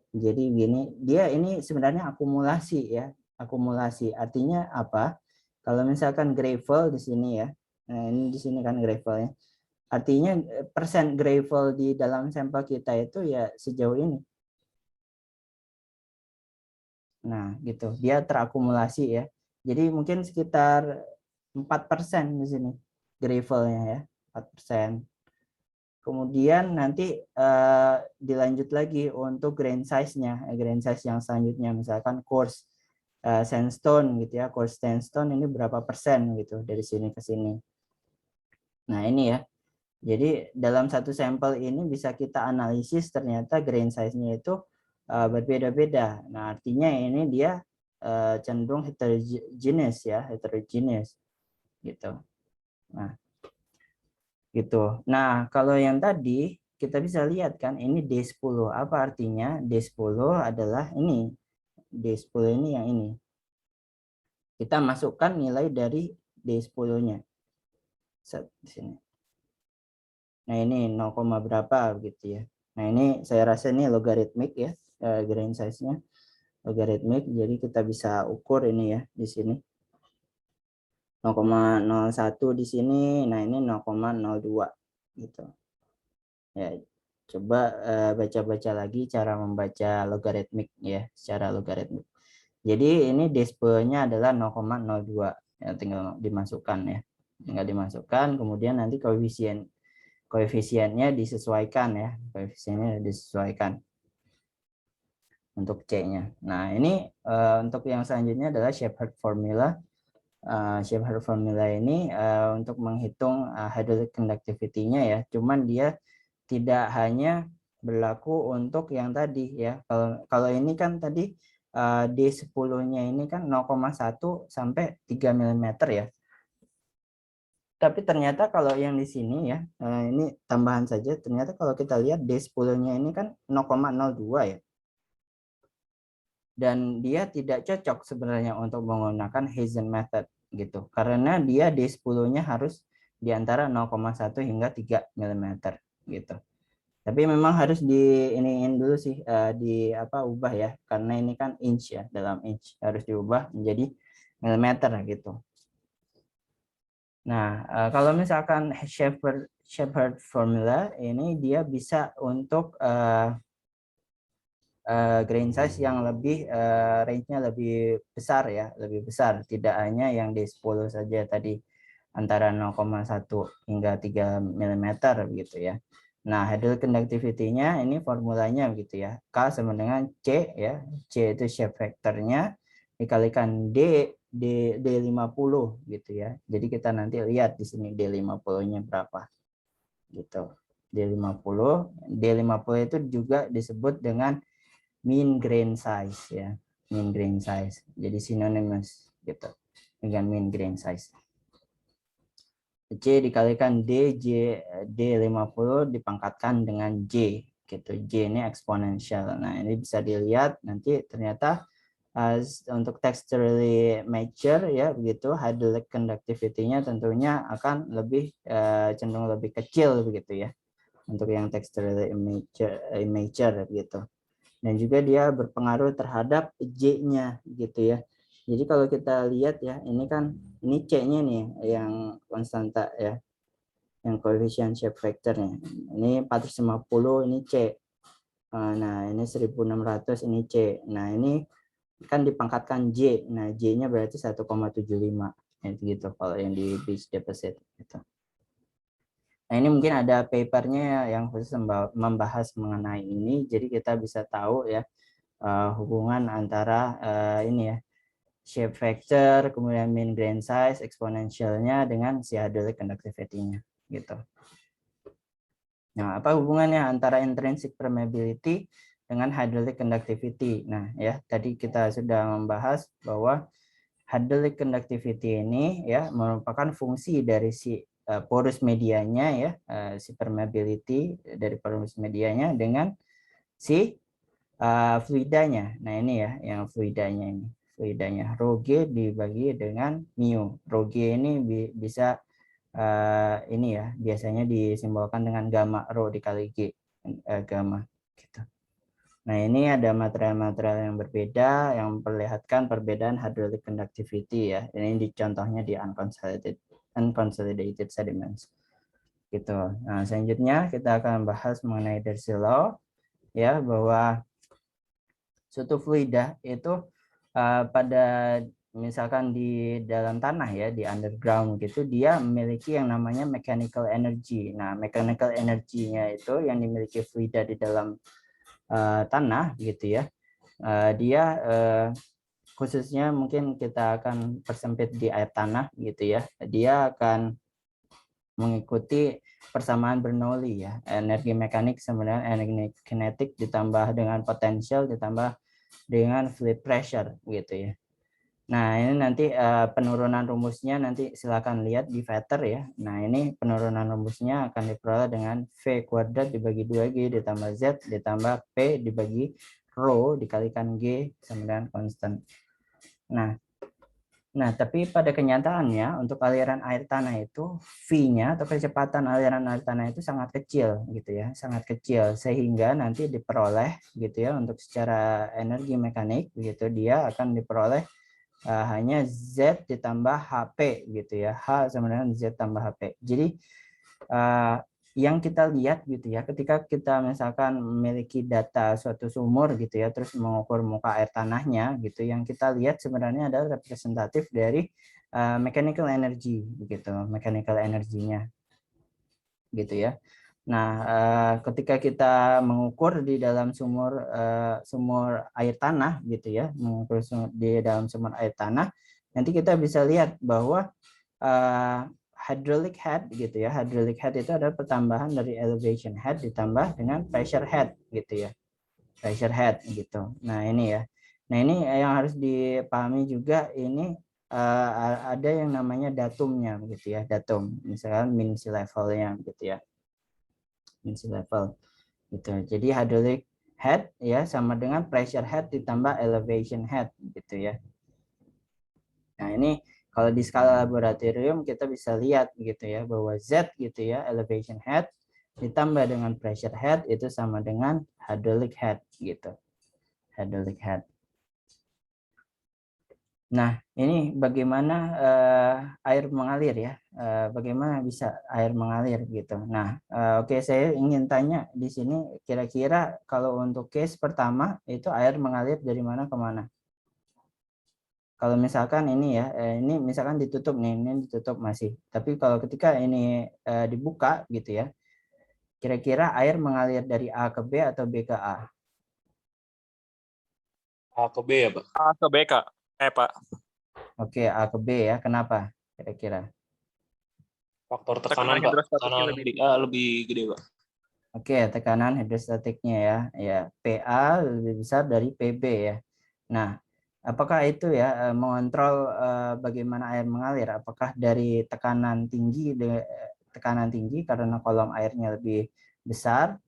[SPEAKER 1] Jadi gini, dia ini sebenarnya akumulasi ya. Akumulasi artinya apa? Kalau misalkan gravel di sini ya. Nah, ini di sini kan gravelnya. Artinya persen gravel di dalam sampel kita itu ya sejauh ini. Nah, gitu. Dia terakumulasi ya. Jadi mungkin sekitar 4% di sini gravelnya ya, 4%. Kemudian nanti dilanjut lagi untuk grain size-nya, grain size yang selanjutnya misalkan coarse sandstone gitu ya, coarse sandstone ini berapa persen gitu dari sini ke sini. Nah, ini ya. Jadi dalam satu sampel ini bisa kita analisis ternyata grain size-nya itu berbeda-beda. Nah, artinya ini dia cenderung heterogeneous ya, heterogeneous gitu. Nah, gitu. Nah, kalau yang tadi kita bisa lihat kan ini D10. Apa artinya? D10 adalah ini. D10 ini yang ini. Kita masukkan nilai dari D10-nya. Di sini. Nah, ini 0, berapa gitu ya. Nah, ini saya rasa ini logaritmik ya, grain size-nya. Logaritmik, jadi kita bisa ukur ini ya di sini. 0,01 di sini, nah ini 0,02 gitu. Ya, coba baca-baca lagi cara membaca logaritmik ya, secara logaritmik. Jadi ini D10-nya adalah 0,02 ya, tinggal dimasukkan ya. Tinggal dimasukkan, kemudian nanti koefisiennya disesuaikan ya, koefisiennya disesuaikan untuk C-nya. Nah, ini untuk yang selanjutnya adalah Shepard formula. Shepard formula ini untuk menghitung hydraulic conductivity-nya ya. Cuman dia tidak hanya berlaku untuk yang tadi ya. Kalau ini kan tadi D10-nya ini kan 0,1 sampai 3 mm ya. Tapi ternyata kalau yang di sini ya, ini tambahan saja, ternyata kalau kita lihat D10-nya ini kan 0,02 ya. Dan dia tidak cocok sebenarnya untuk menggunakan Hazen method gitu. Karena dia D10-nya harus di antara 0,1 hingga 3 mm gitu. Tapi memang harus iniin dulu sih, di apa ubah ya, karena ini kan inch ya, dalam inch harus diubah menjadi milimeter gitu. Nah, kalau misalkan Shepherd formula ini dia bisa untuk grain size yang lebih range-nya lebih besar ya, lebih besar, tidak hanya yang di 10 saja tadi, antara 0,1 hingga 3 mm gitu ya. Nah, hydraulic conductivity-nya ini formulanya gitu ya. K sama dengan C ya. C itu shape factor-nya dikalikan D50 gitu ya. Jadi kita nanti lihat di sini D50-nya berapa gitu. D50 itu juga disebut dengan mean grain size ya, mean grain size. Jadi synonymous gitu dengan mean grain size. C dikalikan D50 dipangkatkan dengan J gitu. J ini eksponensial. Nah, ini bisa dilihat nanti ternyata untuk texturally mature ya begitu, hydraulic conductivity-nya tentunya akan lebih cenderung lebih kecil begitu ya. Untuk yang texturally immature gitu. Dan juga dia berpengaruh terhadap J-nya gitu ya. Jadi kalau kita lihat ya, ini kan ini C-nya nih yang konstanta ya, yang coefficient shape factor-nya. Ini 450 ini C. Nah, ini 1600 ini C. Nah, ini kan dipangkatkan J. Nah, J-nya berarti 1,75 gitu kalau yang di beach deposit gitu. Nah, ini mungkin ada papernya yang khusus membahas mengenai ini, jadi kita bisa tahu ya hubungan antara ini ya, shape factor, kemudian mean grain size, eksponensialnya dengan si hydraulic conductivity-nya gitu. Nah, apa hubungannya antara intrinsic permeability dengan hydraulic conductivity? Nah, ya tadi kita sudah membahas bahwa hydraulic conductivity ini ya merupakan fungsi dari si porous medianya ya, si permeability dari porous medianya dengan si fluidanya. Nah, ini ya yang fluidanya ini. Fluidanya rho G dibagi dengan mu. Rho G ini bisa ini ya biasanya disimbolkan dengan gamma rho dikali G, gamma gitu. Nah, ini ada material-material yang berbeda yang memperlihatkan perbedaan hydraulic conductivity ya. Ini contohnya di unconsolidated sediments gitu. Nah, selanjutnya kita akan bahas mengenai Darcy law ya, bahwa suatu fluida itu pada misalkan di dalam tanah ya, di underground gitu, dia memiliki yang namanya mechanical energy. Nah, mechanical energy-nya itu yang dimiliki fluida di dalam tanah gitu ya. Dia khususnya mungkin kita akan persempit di air tanah gitu ya. Dia akan mengikuti persamaan Bernoulli ya, energi mekanik sama dengan energi kinetik ditambah dengan potensial ditambah dengan fluid pressure gitu ya. Nah, ini nanti penurunan rumusnya nanti silakan lihat di Vetter ya. Nah, ini penurunan rumusnya akan diperoleh dengan V kuadrat dibagi 2G ditambah Z ditambah P dibagi rho dikalikan G sama dengan konstan. Nah, tapi pada kenyataannya untuk aliran air tanah itu V-nya atau kecepatan aliran air tanah itu sangat kecil gitu ya, sangat kecil sehingga nanti diperoleh gitu ya untuk secara energi mekanik gitu dia akan diperoleh hanya Z ditambah HP gitu ya, H sama dengan Z tambah HP. Jadi yang kita lihat gitu ya, ketika kita misalkan memiliki data suatu sumur gitu ya, terus mengukur muka air tanahnya gitu, yang kita lihat sebenarnya adalah representatif dari mechanical energy begitu, mechanical energinya gitu ya. Nah, ketika kita mengukur di dalam sumur air tanah gitu ya, mengukur di dalam sumur air tanah, nanti kita bisa lihat bahwa hydraulic head gitu ya. Hydraulic head itu adalah pertambahan dari elevation head ditambah dengan pressure head gitu ya. Pressure head gitu. Nah, ini ya. Nah, ini yang harus dipahami juga, ini ada yang namanya datumnya gitu ya, datum. Misalkan mean sea level-nya gitu ya. Mean sea level gitu. Jadi hydraulic head ya sama dengan pressure head ditambah elevation head gitu ya. Nah, ini kalau di skala laboratorium kita bisa lihat gitu ya bahwa Z gitu ya elevation head ditambah dengan pressure head itu sama dengan hydraulic head gitu. Hydraulic head. Nah, ini bagaimana air mengalir ya? Bagaimana bisa air mengalir gitu. Nah, oke, saya ingin tanya di sini kira-kira kalau untuk case pertama itu air mengalir dari mana ke mana? Kalau misalkan ini ya, ini misalkan ditutup nih, ini ditutup masih. Tapi kalau ketika ini dibuka gitu ya, kira-kira air mengalir dari A ke B atau B ke A?
[SPEAKER 2] A ke B ya, Pak?
[SPEAKER 5] A ke B, Kak. Pak.
[SPEAKER 1] Oke, A ke B ya. Kenapa kira-kira?
[SPEAKER 2] Faktor
[SPEAKER 5] Tekanan
[SPEAKER 2] tekanan, Pak.
[SPEAKER 5] hidrostatiknya
[SPEAKER 2] Tekanan
[SPEAKER 5] lebih
[SPEAKER 2] di A lebih gede, Pak.
[SPEAKER 1] Oke, tekanan hidrostatiknya ya. Ya, PA lebih besar dari PB ya. Nah, apakah itu ya mengontrol bagaimana air mengalir? Apakah dari tekanan tinggi karena kolom airnya lebih besar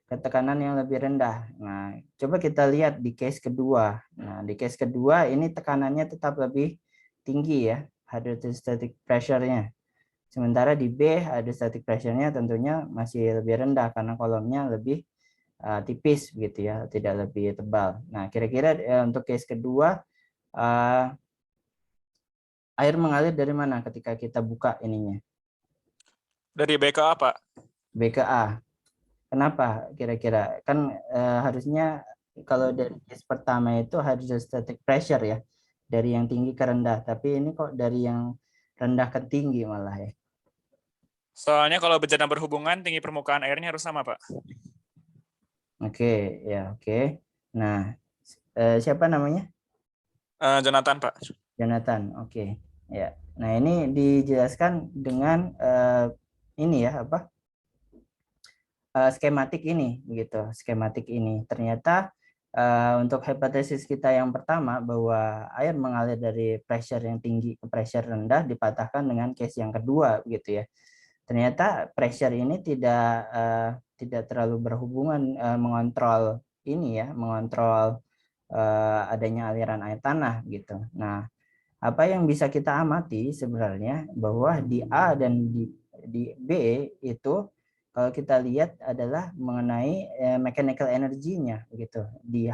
[SPEAKER 1] ke tekanan yang lebih rendah. Nah, coba kita lihat di case kedua. Nah, di case kedua ini tekanannya tetap lebih tinggi ya, hydrostatic pressure-nya. Sementara di B hydrostatic pressure-nya tentunya masih lebih rendah karena kolomnya lebih tipis gitu ya, tidak lebih tebal. Nah, kira-kira untuk case kedua air mengalir dari mana ketika kita buka ininya?
[SPEAKER 5] dari B ke A, Pak.
[SPEAKER 1] B ke A. Kenapa kira-kira? Kan harusnya kalau dari case pertama itu hydrostatic pressure ya, dari yang tinggi ke rendah. Tapi ini kok dari yang rendah ke tinggi malah ya.
[SPEAKER 5] Soalnya kalau bencana berhubungan, tinggi permukaan airnya harus sama, Pak.
[SPEAKER 1] Oke, ya oke. Nah, siapa namanya?
[SPEAKER 5] Jonathan, Pak.
[SPEAKER 1] Jonathan. Oke. Ya. Nah, ini dijelaskan dengan ini ya, apa? Skematik ini gitu. Skematik ini. Ternyata untuk hipotesis kita yang pertama bahwa air mengalir dari pressure yang tinggi ke pressure rendah dipatahkan dengan case yang kedua gitu ya. Ternyata pressure ini tidak terlalu berhubungan mengontrol ini ya, mengontrol adanya aliran air tanah gitu. Nah, apa yang bisa kita amati sebenarnya bahwa di A dan di B itu kalau kita lihat adalah mengenai mechanical energy-nya gitu. Di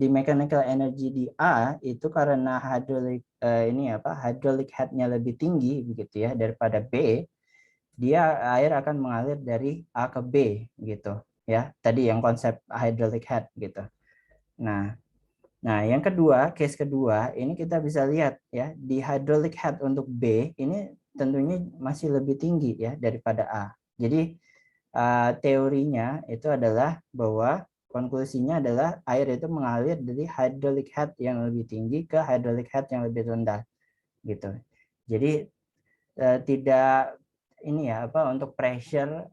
[SPEAKER 1] mechanical energy di A itu karena hydraulic head-nya lebih tinggi begitu ya daripada B, dia air akan mengalir dari A ke B gitu ya. Tadi yang konsep hydraulic head gitu. Nah, yang kedua, case kedua ini kita bisa lihat ya di hydraulic head untuk B ini tentunya masih lebih tinggi ya daripada A. Jadi teorinya itu adalah bahwa konklusinya adalah air itu mengalir dari hydraulic head yang lebih tinggi ke hydraulic head yang lebih rendah gitu. Jadi tidak ini ya apa untuk pressure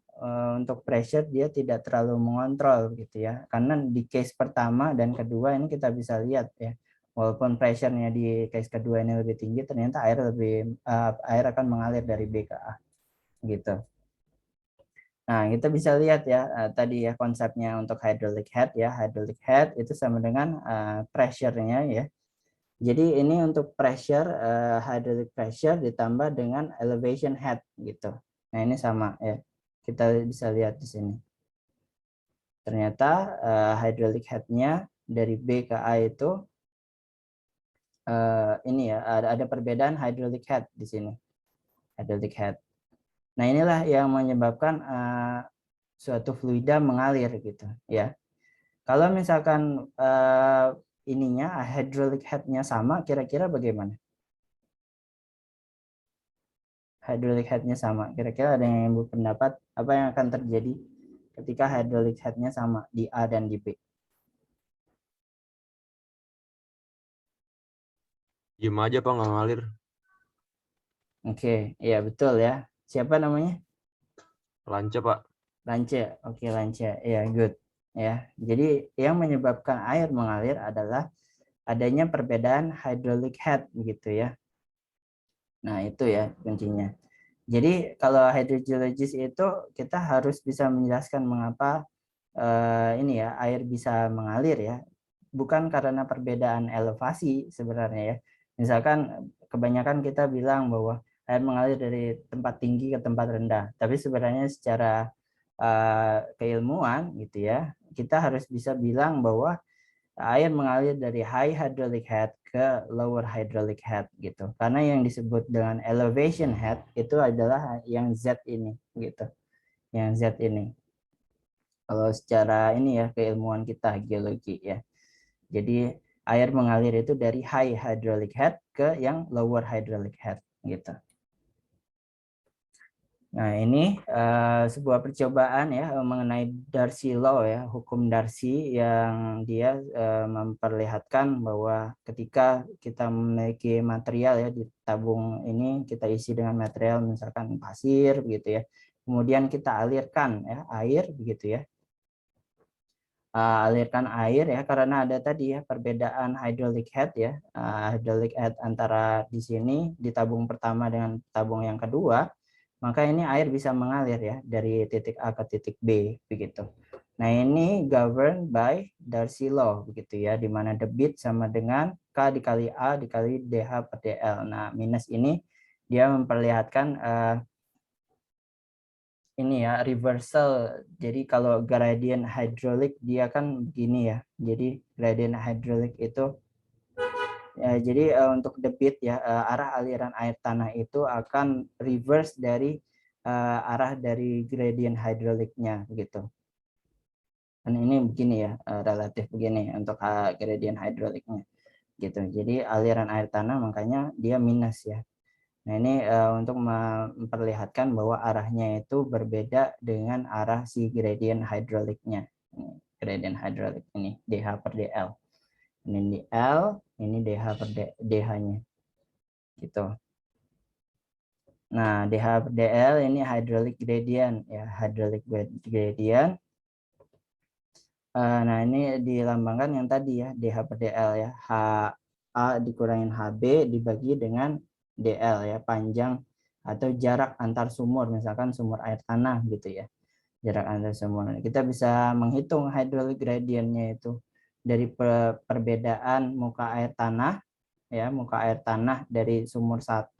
[SPEAKER 1] dia tidak terlalu mengontrol gitu ya, karena di case pertama dan kedua ini kita bisa lihat ya walaupun pressure-nya di case kedua ini lebih tinggi ternyata air akan mengalir dari B ke A gitu. Nah, kita bisa lihat ya tadi ya konsepnya untuk hydraulic head ya, hydraulic head itu sama dengan pressure-nya ya. Jadi ini untuk pressure hydraulic pressure ditambah dengan elevation head gitu. Nah, ini sama ya. Kita bisa lihat di sini. Ternyata hydraulic head-nya dari B ke A itu ini ya ada perbedaan hydraulic head di sini. Hydraulic head. Nah, inilah yang menyebabkan suatu fluida mengalir gitu ya. Kalau misalkan ininya hydraulic head-nya sama, kira-kira bagaimana? Hydraulic head-nya sama. Kira-kira ada yang berpendapat apa yang akan terjadi ketika hydraulic head-nya sama di A dan di B?
[SPEAKER 2] Diem aja, Pak, nggak ngalir.
[SPEAKER 1] Oke, ya betul ya. Siapa namanya?
[SPEAKER 2] Lancar, Pak.
[SPEAKER 1] Lance. Oke, Lance. Ya, good. Ya. Jadi yang menyebabkan air mengalir adalah adanya perbedaan hydraulic head gitu ya. Nah, itu ya kuncinya. Jadi kalau hydrogeologis itu kita harus bisa menjelaskan mengapa ini ya air bisa mengalir ya. Bukan karena perbedaan elevasi sebenarnya ya. Misalkan kebanyakan kita bilang bahwa air mengalir dari tempat tinggi ke tempat rendah, tapi sebenarnya secara keilmuan gitu ya, kita harus bisa bilang bahwa air mengalir dari high hydraulic head ke lower hydraulic head gitu. Karena yang disebut dengan elevation head itu adalah yang Z ini gitu. Yang Z ini. Kalau secara ini ya keilmuan kita geologi ya. Jadi air mengalir itu dari high hydraulic head ke yang lower hydraulic head gitu. Nah, ini sebuah percobaan ya mengenai Darcy Law ya, hukum Darcy yang dia memperlihatkan bahwa ketika kita memiliki material ya di tabung ini, kita isi dengan material misalkan pasir begitu ya. Kemudian kita alirkan ya air begitu ya. Alirkan air ya karena ada tadi ya perbedaan hydraulic head ya. Hydraulic head antara di sini di tabung pertama dengan tabung yang kedua. Maka ini air bisa mengalir ya dari titik A ke titik B begitu. Nah, ini governed by Darcy Law begitu ya, di mana debit sama dengan K dikali A dikali DH per DL. Nah, minus ini dia memperlihatkan ini ya reversal. Jadi kalau gradient hydraulic dia kan begini ya. Jadi gradient hydraulic itu ya, jadi untuk debit ya arah aliran air tanah itu akan reverse dari arah dari gradient hydrauliknya gitu. Dan ini begini ya relatif begini untuk gradient hydrauliknya gitu. Jadi aliran air tanah makanya dia minus ya. Nah, ini untuk memperlihatkan bahwa arahnya itu berbeda dengan arah si gradient hydrauliknya. Gradient hydraulik ini DH per DL. Ini di L, ini DH per DH-nya. Gitu. Nah, DH per DL ini hydraulic gradient ya, hydraulic gradient. Nah, ini dilambangkan yang tadi ya, DH per DL ya. HA dikurangin HB dibagi dengan DL ya, panjang atau jarak antar sumur, misalkan sumur air tanah gitu ya. Jarak antar sumur. Kita bisa menghitung hydraulic gradientnya itu dari perbedaan muka air tanah ya, muka air tanah dari sumur 1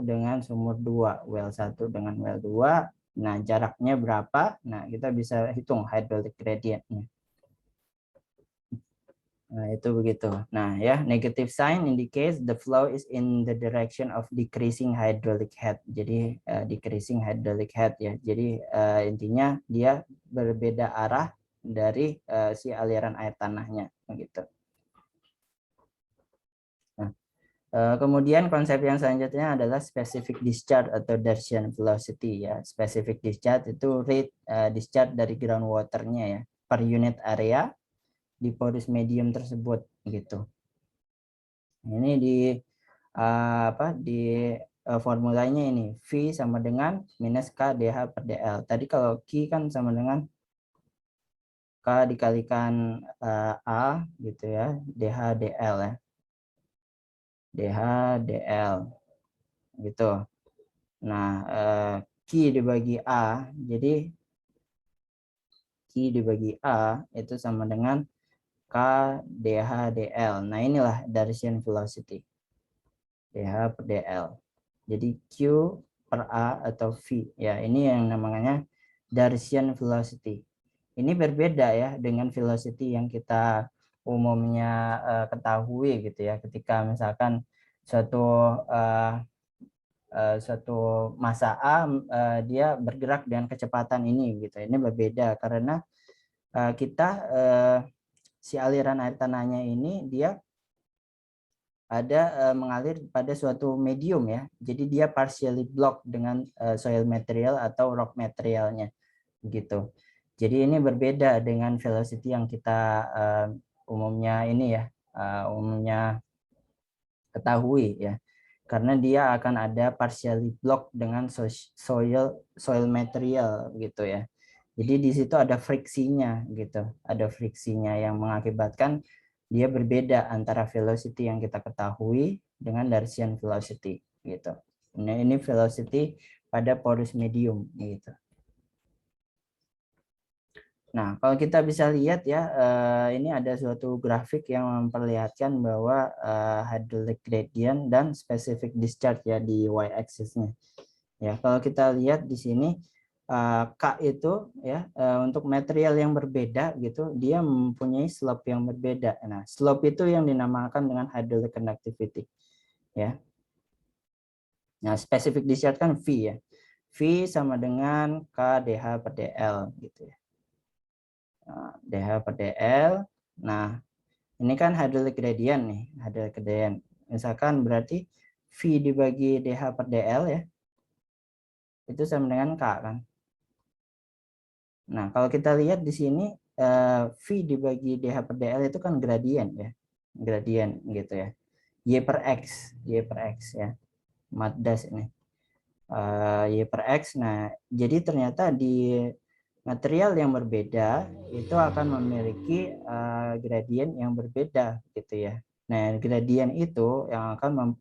[SPEAKER 1] dengan sumur 2, well 1 dengan well 2. Nah, jaraknya berapa? Nah, kita bisa hitung hydraulic gradientnya. Nah, itu begitu. Nah, ya, negative sign indicates the flow is in the direction of decreasing hydraulic head. Jadi, decreasing hydraulic head ya. Jadi, intinya dia berbeda arah dari si aliran air tanahnya begitu. Nah, kemudian konsep yang selanjutnya adalah specific discharge atau Darcian velocity ya. Specific discharge itu rate discharge dari groundwater-nya ya per unit area di porous medium tersebut gitu. Ini di formulanya ini V sama dengan minus K DH per DL. Tadi kalau Q kan sama dengan K dikalikan A gitu ya, DH DL ya. DH DL gitu. Nah, Q dibagi A, jadi Q dibagi A itu sama dengan K DH DL. Nah, inilah Darcian velocity. DH per DL. Jadi Q per A atau V. Ya, ini yang namanya Darcian velocity. Ini berbeda ya dengan velocity yang kita umumnya ketahui gitu ya. Ketika misalkan suatu massa A dia bergerak dengan kecepatan ini gitu. Ini berbeda karena kita si aliran air tanahnya ini dia ada mengalir pada suatu medium ya. Jadi dia partially blocked dengan soil material atau rock materialnya gitu. Jadi ini berbeda dengan velocity yang kita umumnya ini ya, umumnya ketahui ya. Karena dia akan ada partially blocked dengan soil material gitu ya. Jadi di situ ada friksinya gitu. Ada friksinya yang mengakibatkan dia berbeda antara velocity yang kita ketahui dengan Darcian velocity gitu. Nah, ini velocity pada porous medium gitu. Nah, kalau kita bisa lihat ya, ini ada suatu grafik yang memperlihatkan bahwa hydraulic gradient dan specific discharge ya di y-axis-nya. Ya, kalau kita lihat di sini K itu ya untuk material yang berbeda gitu, dia mempunyai slope yang berbeda. Nah, slope itu yang dinamakan dengan hydraulic conductivity. Ya. Nah, spesifik discharge kan V ya. V sama dengan K dH per dl gitu ya. Nah, dH per dl. Nah, ini kan hydraulic gradient nih, hydraulic gradient. Misalkan berarti V dibagi dH per dl ya. Itu sama dengan K kan. Nah, kalau kita lihat di sini V dibagi dH per dl itu kan gradien ya. Gradien gitu ya. Y per X ya. Mat das ini. Y per X. Nah, jadi ternyata di material yang berbeda itu akan memiliki gradien yang berbeda gitu ya. Nah, gradien itu yang akan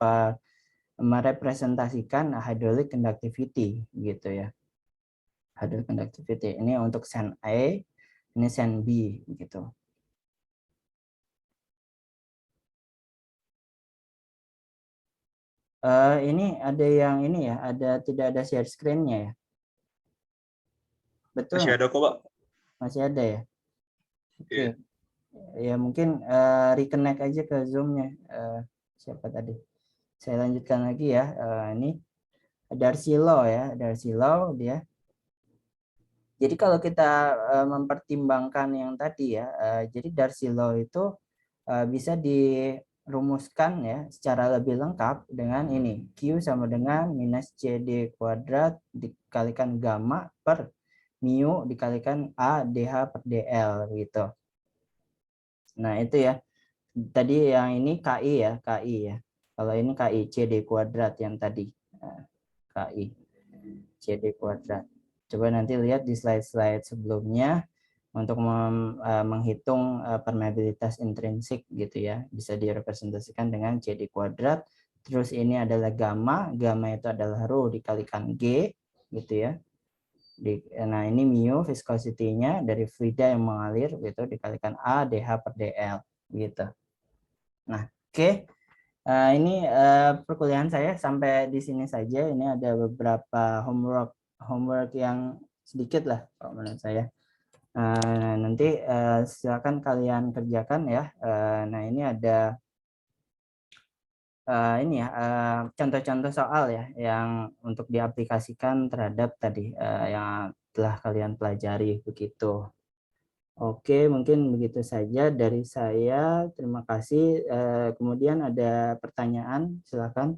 [SPEAKER 1] merepresentasikan hydraulic conductivity gitu ya. Hydraulic conductivity ini untuk sen A, ini sen B gitu. Ini ada yang ini ya, tidak ada share screen-nya ya. Betul?
[SPEAKER 2] Masih ada kok, Pak.
[SPEAKER 1] Masih ada ya. Oke.
[SPEAKER 2] Iya.
[SPEAKER 1] Ya mungkin reconnect aja ke Zoom-nya. Siapa tadi? Saya lanjutkan lagi ya. Ini Darcy Law ya, Darcy Law dia. Jadi kalau kita mempertimbangkan yang tadi ya, jadi Darcy Law itu bisa dirumuskan ya secara lebih lengkap dengan ini. Q sama dengan minus CD kuadrat dikalikan gamma per mu dikalikan A DH per DL gitu. Nah itu ya. Tadi yang ini KI ya, KI ya. Kalau ini KI CD kuadrat yang tadi. KI CD kuadrat. Coba nanti lihat di slide-slide sebelumnya untuk menghitung permeabilitas intrinsik gitu ya. Bisa direpresentasikan dengan CD kuadrat. Terus ini adalah gamma. Gamma itu adalah rho dikalikan G gitu ya. Nah ini mu viscosity-nya dari fluida yang mengalir gitu dikalikan A DH per DL gitu. Nah, oke. Ini perkuliahan saya sampai di sini saja. Ini ada beberapa homework yang sedikit lah kalau menurut saya. Nanti silakan kalian kerjakan ya. Nah, ini ada ini ya contoh-contoh soal ya yang untuk diaplikasikan terhadap tadi yang telah kalian pelajari begitu. Oke, mungkin begitu saja dari saya. Terima kasih. Kemudian ada pertanyaan, silakan.